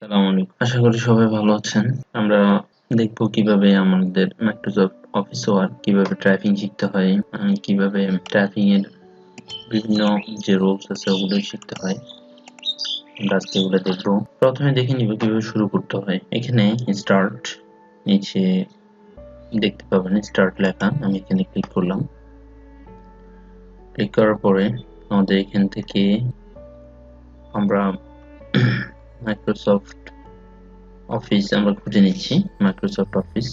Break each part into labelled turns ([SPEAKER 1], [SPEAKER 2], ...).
[SPEAKER 1] আসসালামু আলাইকুম। আশা করি সবাই ভালো আছেন। আমরা দেখব কিভাবে আমাদের মাইক্রোসফট অফিস ওয়ার্ক কিভাবে টাইপিং শিখতে হয়, কিভাবে টাইপিং এর বিভিন্ন যে রুলস আছে ওগুলো শিখতে হয়। আমরা আজকে এগুলো দেখব। প্রথমে দেখে নিব কিভাবে শুরু করতে হয়। এখানে স্টার্ট নিচে দেখতে পাবেন স্টার্ট লেখা। আমি এখানে ক্লিক করলাম। ক্লিক করার পরে আমাদের এখান থেকে আমরা মাইক্রোসফট অফিস আমরা খুঁজে নিচ্ছি। মাইক্রোসফট অফিস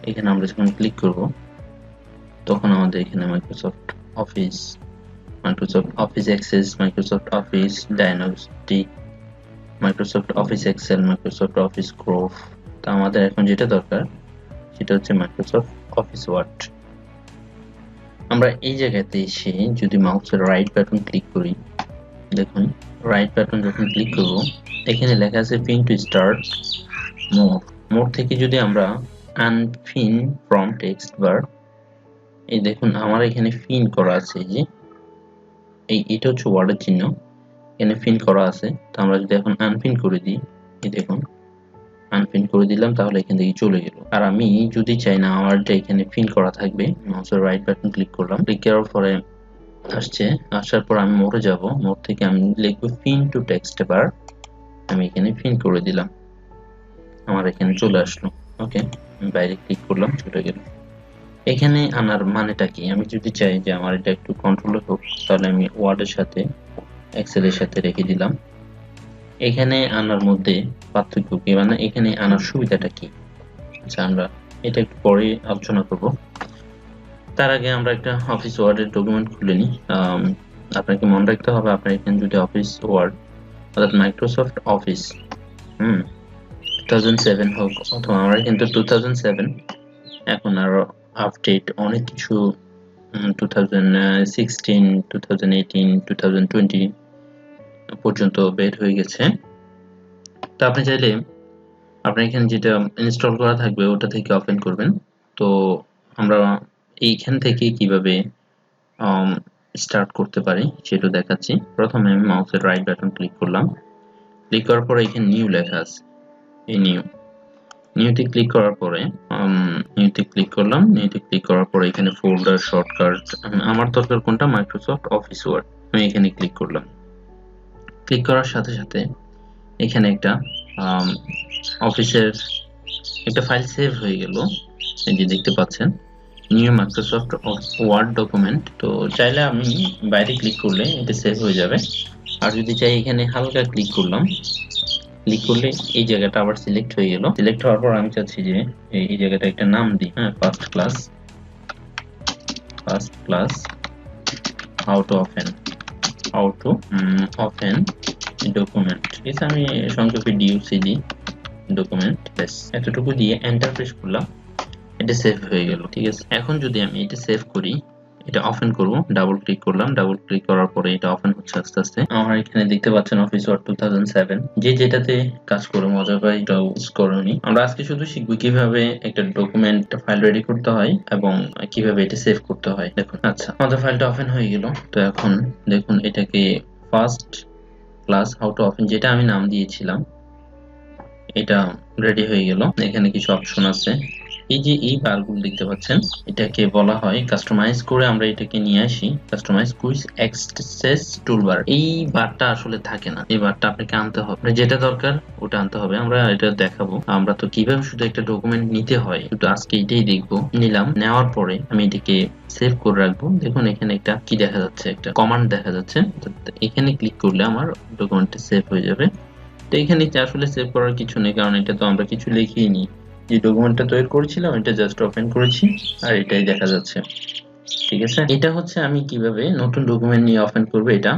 [SPEAKER 1] এখানে আমরা যখন ক্লিক করব তখন আমাদের এখানে Microsoft Office Access, Microsoft Office dynamic, Microsoft Office Excel, Microsoft Office Groove. তো আমাদের এখন যেটা দরকার সেটা হচ্ছে মাইক্রোসফট অফিস ওয়ার্ড। আমরা এই জায়গাতে এসে যদি মাউসের রাইট বাটন ক্লিক করি, দেখুন রাইট বাটন যখন ক্লিক করব এখানে লেখা আছে পিন টু স্টার্ট মোর থেকে যদি আমরা আনপিন ফ্রম টেক্সট বার, এই দেখুন আমার এখানে পিন করা আছে, যে এটা হচ্ছে ওয়ার্ডের চিহ্ন, এখানে পিন করা আছে। তো আমরা যদি এখন আনপিন করে দিই, এই দেখুন আনপিন করে দিলাম, তাহলে এখান থেকে চলে গেল। আর আমি যদি চাই না আমারটা এখানে পিন করা থাকবে, মাউসের রাইট বাটন ক্লিক করলাম, ক্লিক করার পরে আসার পর আমি মোড়ে যাব, মোড় থেকে আমি লিখবো পিন টু টেক্সট বার, আমি এখানে পিন করে দিলাম, আমার এখানে চলে আসলো। ওকে, আমি বাইরে ক্লিক করলাম, চলে গেল। এখানে আনার মানেটা কি, আমি যদি চাই যে আমার এটা একটু কন্ট্রোলে হোক, তাহলে আমি ওয়ার্ডের সাথে এক্সেলের সাথে রেখে দিলাম। এখানে আনার মধ্যে পার্থক্য কি, মানে এখানে আনার সুবিধাটা কি, আচ্ছা আমরা এটা একটু পরে আলোচনা করব। তার আগে আমরা একটা অফিস ওয়ার্ডের ডকুমেন্ট খুলে নিই। আপনাকে মনে রাখতে হবে, আপনার এখানে যদি অফিস ওয়ার্ড অর্থাৎ মাইক্রোসফট অফিস 2007 হোক, অথবা আমরা কিন্তু 2007 এখন আরো আপডেট অনেক কিছু 2016, 2018, 2020 পর্যন্ত বের হয়ে গেছে। তো আপনি চাইলে আপনার এখানে যেটা ইনস্টল করা থাকবে ওটা থেকে ওপেন করবেন। তো আমরা এইখান থেকে কিভাবে স্টার্ট করতে পারি সেটা দেখাচ্ছি। প্রথমে আমি মাউসের রাইট বাটন ক্লিক করলাম, ক্লিক করার পরে এখানে নিউ লেখা আছে, এই নিউতে ক্লিক করার পরে নিউতে ক্লিক করলাম, নিউতে ক্লিক করার পরে এখানে ফোল্ডার শর্টকাট, আমার দরকার কোনটা, মাইক্রোসফট অফিস ওয়ার্ড, আমি এখানে ক্লিক করলাম। ক্লিক করার সাথে সাথে এখানে একটা অফিসের একটা ফাইল সেভ হয়ে গেল, এই যে দেখতে পাচ্ছেন নিউ মাইক্রোসফট ওয়ার্ড ডকুমেন্ট। তো চাইলে আমি বাইরে ক্লিক করলে এটা সেভ হয়ে যাবে, আর যদি চাই এখানে হালকা ক্লিক করলাম, ক্লিক করলে এই জায়গাটা আবার সিলেক্ট হয়ে গেল। সিলেক্ট হওয়ার পর আমি চাচ্ছি যে এই জায়গাটা একটা নাম দিই, হ্যাঁ, first class how to open document, ঠিক আছে, আমি সংক্ষেপে ডিউসিডি ডকুমেন্ট, ব্যাস এতটুকু দিয়ে এন্টার প্রেস করলাম, এটা সেভ হয়ে গেল। ঠিক আছে, এখন যদি আমি এটা সেভ করি, এটা ওপেন করব, ডাবল ক্লিক করলাম, ডাবল ক্লিক করার পরে এটা ওপেন হচ্ছে আস্তে আস্তে। আমার এখানে দেখতে পাচ্ছেন অফিস ওয়ার্ড 2007, যে যেটাতে কাজ করে মজা পায় এটাও ইউজ করুনি। আমরা আজকে শুধু শিখবো কিভাবে একটা ডকুমেন্ট ফাইল রেডি করতে হয় এবং কিভাবে এটা সেভ করতে হয়। দেখুন, আচ্ছা আমাদের ফাইলটা ওপেন হয়ে গেল। তো এখন দেখুন এটাকে first class how to open, যেটা আমি নাম দিয়েছিলাম, এটা রেডি হয়ে গেল। এখানে কিছু অপশন আছে, এই যে এই বারগুলো দেখতে পাচ্ছেন, এটাকে বলা হয় কাস্টমাইজ করে আমরা এটাকে নিয়ে আসি কাস্টমাইজ কুইক অ্যাক্সেস টুলবার। এই বারটা আসলে থাকে না, এই বারটা আপনাকে আনতে হবে, যেটা দরকার ওটা আনতে হবে। আমরা এটা দেখাবো, আমরা তো কিভাবে শুধু একটা ডকুমেন্ট নিতে হয় শুধু আজকে এটাই দেখবো। নিলাম, নেওয়ার পরে আমি এটাকে সেভ করে রাখবো। দেখুন এখানে একটা কি দেখা যাচ্ছে, একটা কমান্ড দেখা যাচ্ছে, এখানে ক্লিক করলে আমার ডকুমেন্টটা সেভ হয়ে যাবে। তো এখানে আসলে সেভ করার কিছু নেই, কারণ এটা তো আমরা কিছু লিখিনি, যে ডকুমেন্টটা তৈরি করেছিলাম এটা জাস্ট ওপেন করেছি আর এটাই দেখা যাচ্ছে। ঠিক আছে, এটা হচ্ছে আমি কিভাবে নতুন ডকুমেন্ট নিয়ে ওপেন করব এটা।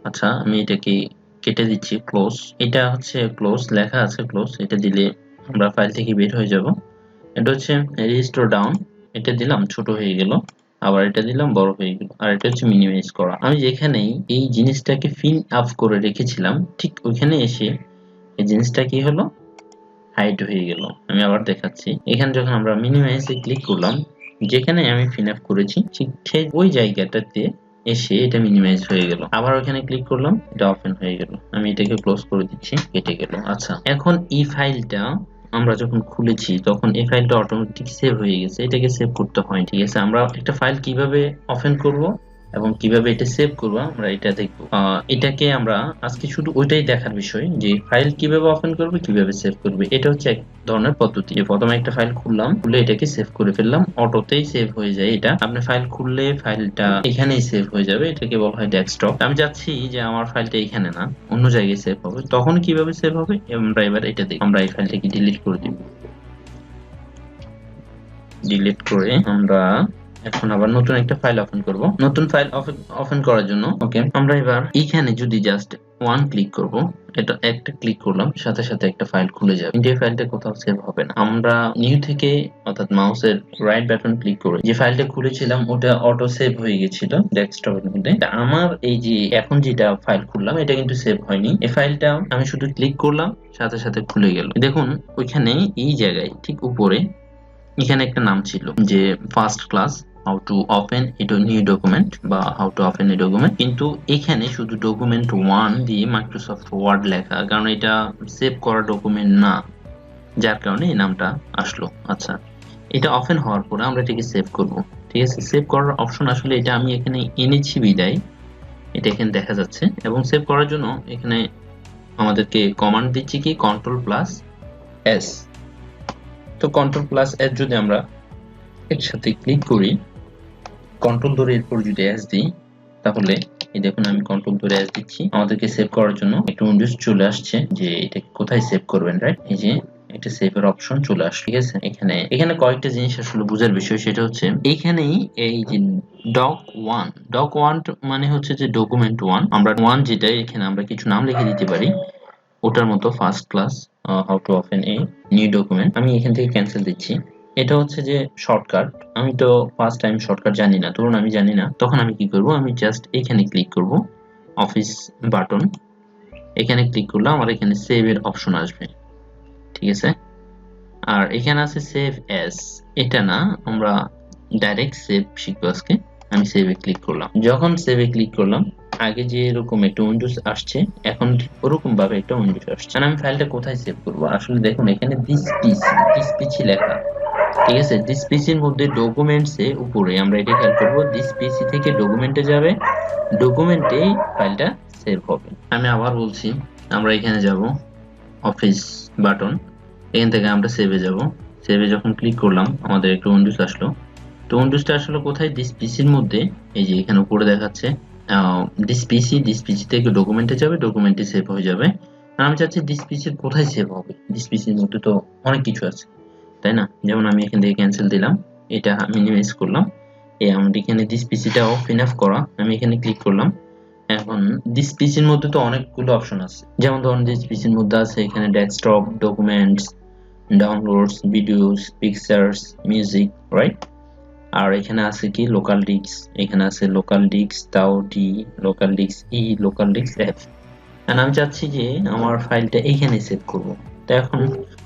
[SPEAKER 1] আচ্ছা আমি এটাকে কেটে দিচ্ছি, ক্লোজ, এটা হচ্ছে ক্লোজ লেখা আছে, ক্লোজ, এটা দিলে আমরা ফাইল থেকে বের হয়ে যাব। এটা হচ্ছে রিস্টোর ডাউন, এটা দিলাম ছোট হয়ে গেল, আবার এটা দিলাম বড় হয়ে গেল, আর এটা হচ্ছে মিনিমাইজ করা। আমি যেখানেই এই জিনিসটাকে ফিল আপ করে রেখেছিলাম ঠিক ওইখানে এসে এই জিনিসটা কি হলো, হাইড হয়ে গেল। আমি আবার দেখাচ্ছি, এখানে যখন আমরা মিনিমাইজে ক্লিক করলাম, যেখানে আমি ফিল আপ করেছি ঠিক ওই জায়গাটাতে এসে এটা মিনিমাইজ হয়ে গেল, আবার ওখানে ক্লিক করলাম, এটা ওপেন হয়ে গেল। আমি এটাকে ক্লোজ করে দিচ্ছি, কেটে গেল। আচ্ছা, এখন এই ফাইলটা আমরা যখন খুলেছি তখন এই ফাইলটা অটোমেটিক সেভ হয়ে গেছে, এটাকে সেভ করতে হয়। ঠিক আছে, আমরা একটা ফাইল কিভাবে ওপেন করব এবং কিভাবে এটা সেভ করব আমরা এটা দেখব। এটাকে আমরা আজকে শুধু ওইটাই দেখার বিষয় যে ফাইল কিভাবে ওপেন করবে, কিভাবে সেভ করবে। এটা হচ্ছে এক ধরনের পদ্ধতি। প্রথমে একটা ফাইল খুললাম, খুলে এটাকে সেভ করে ফেললাম, অটোতেই সেভ হয়ে যায়। এটা আপনি ফাইল খুললে ফাইলটা এখানেই সেভ হয়ে যাবে, এটাকে বলা হয় ডেস্কটপ। আমি চাচ্ছি যে আমার ফাইলটা এখানে না, অন্য জায়গায় সেভ হবে, তখন কিভাবে সেভ হবে আমরা এবার এটা দেখব। আমরা এই ফাইলটাকে ডিলিট করে দিব। ডিলিট করে আমরা এখন আবার নতুন একটা ফাইল ওপেন করব। নতুন ফাইল ওপেন করার জন্য ওকে, আমরা এবার এখানে যদি জাস্ট ওয়ান ক্লিক করব, এটা একটা ক্লিক করলাম, সাথে সাথে একটা ফাইল খুলে যাবে, কিন্তু এই ফাইলটা কোথাও সেভ হবে না। আমরা নিউ থেকে অর্থাৎ মাউসের রাইট বাটন ক্লিক করে যে ফাইলটা খুলেছিলাম ওটা অটো সেভ হয়ে গেছিল ডেস্কটপের মধ্যে। আমার এই যে এখন যেটা ফাইল খুললাম এটা কিন্তু সেভ হয়নি। এই ফাইলটা আমি শুধু ক্লিক করলাম, সাথে সাথে খুলে গেল। দেখুন ওইখানে এই জায়গায় ঠিক উপরে এখানে একটা নাম ছিল যে first class how to open a new document বা how to open a document, কিন্তু এখানে শুধু ডকুমেন্ট 1 দিয়ে মাইক্রোসফট ওয়ার্ড লেখা, কারণ এটা সেভ করা ডকুমেন্ট না, যার কারণে এই নামটা আসলো। আচ্ছা, এটা ওপেন হওয়ার পরে আমরা এটাকে সেভ করব। ঠিক আছে, সেভ করার অপশন আসলে এটা আমি এখানে এনেছি বিদায় এটা এখানে দেখা যাচ্ছে, এবং সেভ করার জন্য এখানে আমাদেরকে কমান্ড দিচ্ছি কি Ctrl+S। তো Ctrl+S যদি আমরা এর সাথে ক্লিক করি, কন্ট্রোল ধরে এরপর যদি S দিই, তাহলে এই দেখুন আমি কন্ট্রোল ধরে S দিচ্ছি, আমাদেরকে সেভ করার জন্য একটা উইন্ডোজ চলে আসছে যে এটা কোথায় সেভ করবেন, রাইট? এই যে একটা সেভের অপশন চলে আসছে। ঠিক আছে, এখানে কয়েকটা জিনিস আসলে বোঝার বিষয়, সেটা হচ্ছে এইখানেই এই যে doc1 মানে হচ্ছে যে ডকুমেন্ট 1, আমরা 1 যেটা এখানে আমরা কিছু নাম লিখে দিতে পারি ওটার মতো first class how to open a new document. আমি এখান থেকে ক্যান্সেল দিচ্ছি। এটা হচ্ছে যে শর্টকাট, আমি তো ফার্স্ট টাইম শর্টকাট জানি না, ধরুন আমি জানি না, তখন আমি কি করব, আমি জাস্ট এখানে ক্লিক করব, অফিস বাটন, এখানে ক্লিক করলে আমার এখানে সেভ এর অপশন আসবে। ঠিক আছে, আর এখানে আছে সেভ অ্যাজ, এটা না, আমরা ডাইরেক্ট সেভ শিখবো আজকে। আমি সেভে ক্লিক করলাম, যখন সেভে ক্লিক করলাম আগে যে এরকম একটা উইন্ডোজ আসছে এখন ঠিক ওরকম ভাবে একটা উইন্ডোজ আসছে। আমি ফাইলটা কোথায় সেভ করব, আসলে দেখুন এখানে দিস পিসি লেখা। ঠিক আছে, দিস পিসির মধ্যে ডকুমেন্টস এ উপরে আমরা এটা খেয়াল করব, দিস পিসি থেকে ডকুমেন্টে যাবে, ডকুমেন্টে ফাইলটা সেভ হবে। আমি আবার বলছি, আমরা এখানে যাব অফিস বাটন, এখান থেকে আমরা সেভে যাব। সেভে যখন ক্লিক করলাম আমাদের একটা উইন্ডোজ আসলো। তো উইন্ডোজটা আসলে কোথায়, দিস পিসির মধ্যে, এই যে এখানে উপরে দেখাচ্ছে দিস পিসি থেকে ডকুমেন্টে যাবে, ডকুমেন্টে সেভ হয়ে যাবে। আর আমি চাচ্ছি দিস পিসির কোথায় সেভ হবে, দিস পিসির মধ্যে তো অনেক কিছু আছে, তাই না? যেমন আমি এখান থেকে ক্যান্সেল দিলাম, এটা মিনিমাইজ করলাম, এই আমাদের এখানে দিস পিসিটা অফ ইনাফ করা, আমি এখানে ক্লিক করলাম। এখন দিস পিসির মধ্যে তো অনেকগুলো অপশন আছে, যেমন ধরুন দিস পিসির মধ্যে আছে এখানে desktop, documents, downloads, videos, pictures, music, right? আর এখানে আছে কি লোকাল ডিস্ক, এখানে আছে লোকাল ডিস্ক তাও D, local disk E, local disk F. আর আমি চাচ্ছি যে আমার ফাইলটা এইখানে সেভ করব। তো এখন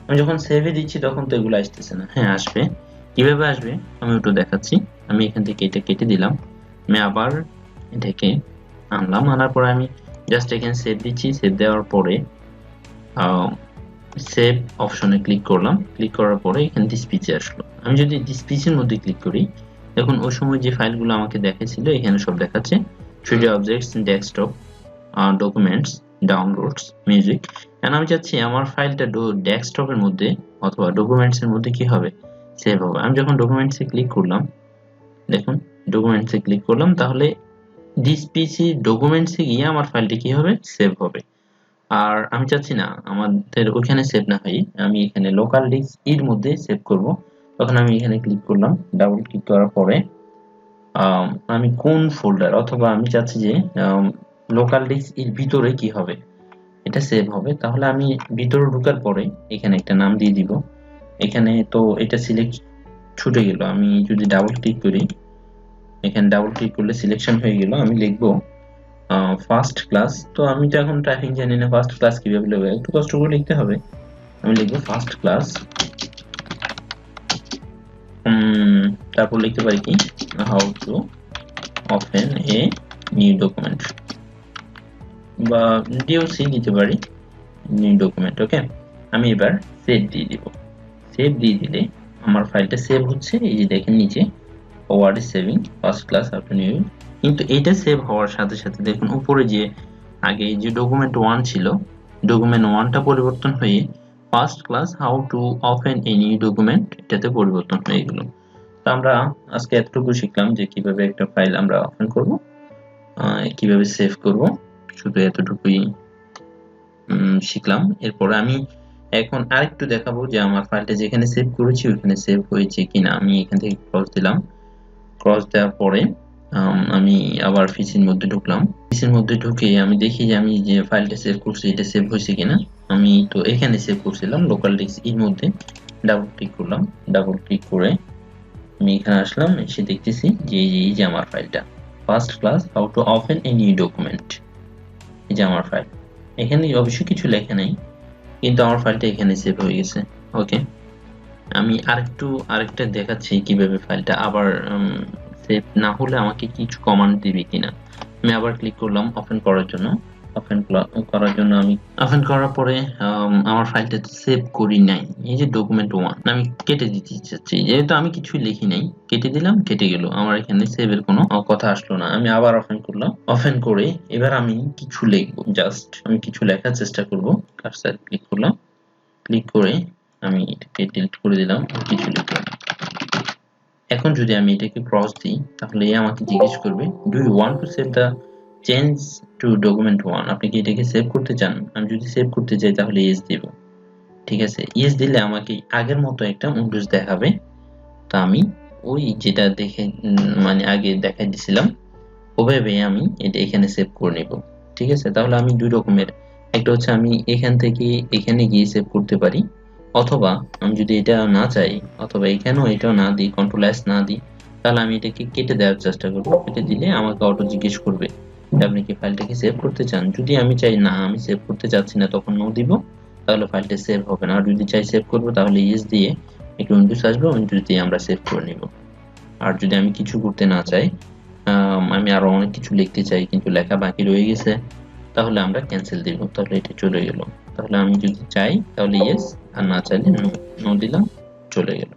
[SPEAKER 1] আমি যখন সেভে দিচ্ছি তখন তো এগুলো আসতেছে না। হ্যাঁ আসবে, কিভাবে আসবে আমি একটু দেখাচ্ছি। আমি এখান থেকে এটা কেটে দিলাম, আমি আবার এটাকে আনলাম, আনার পরে আমি জাস্ট এখানে সেভ দিচ্ছি। সেভ দেওয়ার পরে সেভ অপশনে ক্লিক করলাম, ক্লিক করার পরে এখানে দিস পিসি আসলো। আমি যদি দিস পিসির মধ্যে ক্লিক করি, দেখুন ওই সময় যে ফাইলগুলো আমাকে দেখাচ্ছিল এখানে সব দেখাচ্ছে, 3D objects, desktop, documents, downloads, music. এখন আমি চাচ্ছি আমার ফাইলটা ডেস্কটপের মধ্যে অথবা ডকুমেন্টস এর মধ্যে কি হবে, সেভ হবে। আমি যখন ডকুমেন্টসে ক্লিক করলাম, দেখুন ডকুমেন্টসে ক্লিক করলাম, তাহলে দিস পিসি ডকুমেন্টসে গিয়ে আমার ফাইলটি কি হবে, সেভ হবে। আর আমি চাচ্ছি না আমাদের ওখানে সেভ না হয়, আমি এখানে লোকাল ডিস্ক এর মধ্যে সেভ করব। তখন আমি এখানে ক্লিক করলাম, ডাবল ক্লিক করার পরে আমি কোন ফোল্ডার, অথবা আমি চাচ্ছি যে লোকাল ডিস্ক এর ভিতরে কি হবে, এটা সেভ হবে। তাহলে আমি ভিতরে ঢোকার পরে এখানে একটা নাম দিয়ে দিব। এখানে তো এটা সিলেক্ট ছুটে গেল, আমি যদি ডাবল ক্লিক করি, এখানে ডাবল ক্লিক করলে সিলেকশন হয়ে গেল। আমি লিখবো ফার্স্ট ক্লাস, তো আমি তো এখন টাইপিং জানি না, ফার্স্ট ক্লাস কিভাবে লিখবো, একটু কষ্ট করে লিখতে হবে। আমি লিখবো ফার্স্ট ক্লাস, তারপর লিখতে পারি কি how to open a new document বা ডিওসি দিতে পারি, নিউ ডকুমেন্ট। ওকে, আমি এবার সেভ দিয়ে দিব। সেভ দিয়ে দিলে আমার ফাইলটা সেভ হচ্ছে, এই যে দেখেন নিচে Word is saving first class how to new. কিন্তু এটা সেভ হওয়ার সাথে সাথে দেখুন উপরে যে আগে যে ডকুমেন্ট 1 ছিল, ডকুমেন্ট 1টা পরিবর্তন হয়ে first class how to open a new document এটাতে পরিবর্তন হয়ে গেল। তো আমরা আজকে এতটুকু শিখলাম যে কিভাবে একটা ফাইল আমরা ওপেন করব, কিভাবে সেভ করব, শুধু এতটুকুই শিখলাম। এরপরে আমি এখন আরেকটু দেখাবো যে আমার ফাইলটা যেখানে সেভ করেছি ওখানে সেভ হয়েছে কিনা। আমি এখান থেকে ক্রস দিলাম, ক্রস দেওয়ার পরে আমি আবার পিসির মধ্যে ঢুকলাম। পিসির মধ্যে ঢুকে আমি দেখি যে আমি যে ফাইলটা সেভ করছি এটা সেভ হয়েছে কিনা। আমি তো এখানে সেভ করছিলাম লোকাল ডিস্ক এর মধ্যে, ডাবল ক্লিক করলাম। ডাবল ক্লিক করে আমি এখানে আসলাম, এসে দেখতেছি যে এই যে আমার ফাইলটা first class how to open a new document, এই যে আমার ফাইল। এখানে অবশ্যই কিছু লেখা নেই, কিন্তু আমার ফাইলটা এখানে সেভ হয়ে গেছে। ওকে, আমি আরেকটা দেখাচ্ছি কিভাবে ফাইলটা আবার সেভ না হলে আমাকে কিছু কমান্ড দিবে কিনা। আমি আবার ক্লিক করলাম ওপেন করার জন্য। ওপেন আমি ওপেন করার পরে আমার ফাইলটা সেভ করি নাই, এই যে ডকুমেন্ট 1 আমি কেটে দিতে চাচ্ছি, যেহেতু আমি কিছুই লিখি নাই, কেটে দিলাম, কেটে গেল, আমার এখানে সেভের কোনো কথা আসলো না। আমি আবার ওপেন করলাম, ওপেন করে এবার আমি কিছু লিখবো, জাস্ট আমি কিছু লেখার চেষ্টা করব। কার্সার ক্লিক করলাম, ক্লিক করে আমি এটাকে ডিলিট করে দিলাম, কিছু লিখলাম। এখন যদি আমি এটাকে ক্রস দিই তাহলে আমাকে জিজ্ঞেস করবে do you want to save the change to document 1, আপনি কি এটাকে সেভ করতে চান? আমি যদি সেভ করতে চাই তাহলে ইয়েস দেব। ঠিক আছে, ইয়েস দিলে আমাকে আগের মতো একটা উইন্ডোজ দেখাবে। তো আমি ওই যেটা দেখে মানে আগে দেখাই দিছিলাম ওভাবে আমি এটা এখানে সেভ করে নেব। ঠিক আছে, তাহলে আমি দুই রকমের, একটা হচ্ছে আমি এখান থেকে এখানে গিয়ে সেভ করতে পারি, অথবা আমি যদি এটা না চাই, অথবা এখানেও এটাও না দিই, কন্ট্রোল এস না দিই, তাহলে আমি এটাকে কেটে দেওয়ার চেষ্টা করব। কেটে দিলে আমাকে অটো জিজ্ঞেস করবে যে আপনি কি ফাইলটাকে সেভ করতে চান। যদি আমি চাই না আমি সেভ করতে চাচ্ছি না, তখন নো দিব, তাহলে ফাইলটা সেভ হবে না। আর যদি চাই সেভ করব তাহলে ইয়েস দিয়ে একটু উইন্ডোজ আসবে, উইন্ডোজ দিয়ে আমরা সেভ করে নিব। আর যদি আমি কিছু করতে না চাই, আমি আরো অনেক কিছু লিখতে চাই কিন্তু লেখা বাকি রয়ে গেছে, তাহলে আমরা ক্যান্সেল দিব, তাহলে এটা চলে গেল। তাহলে আমি যদি চাই তাহলে ইয়েস, আর না চাইলে নো দিলাম, চলে গেল।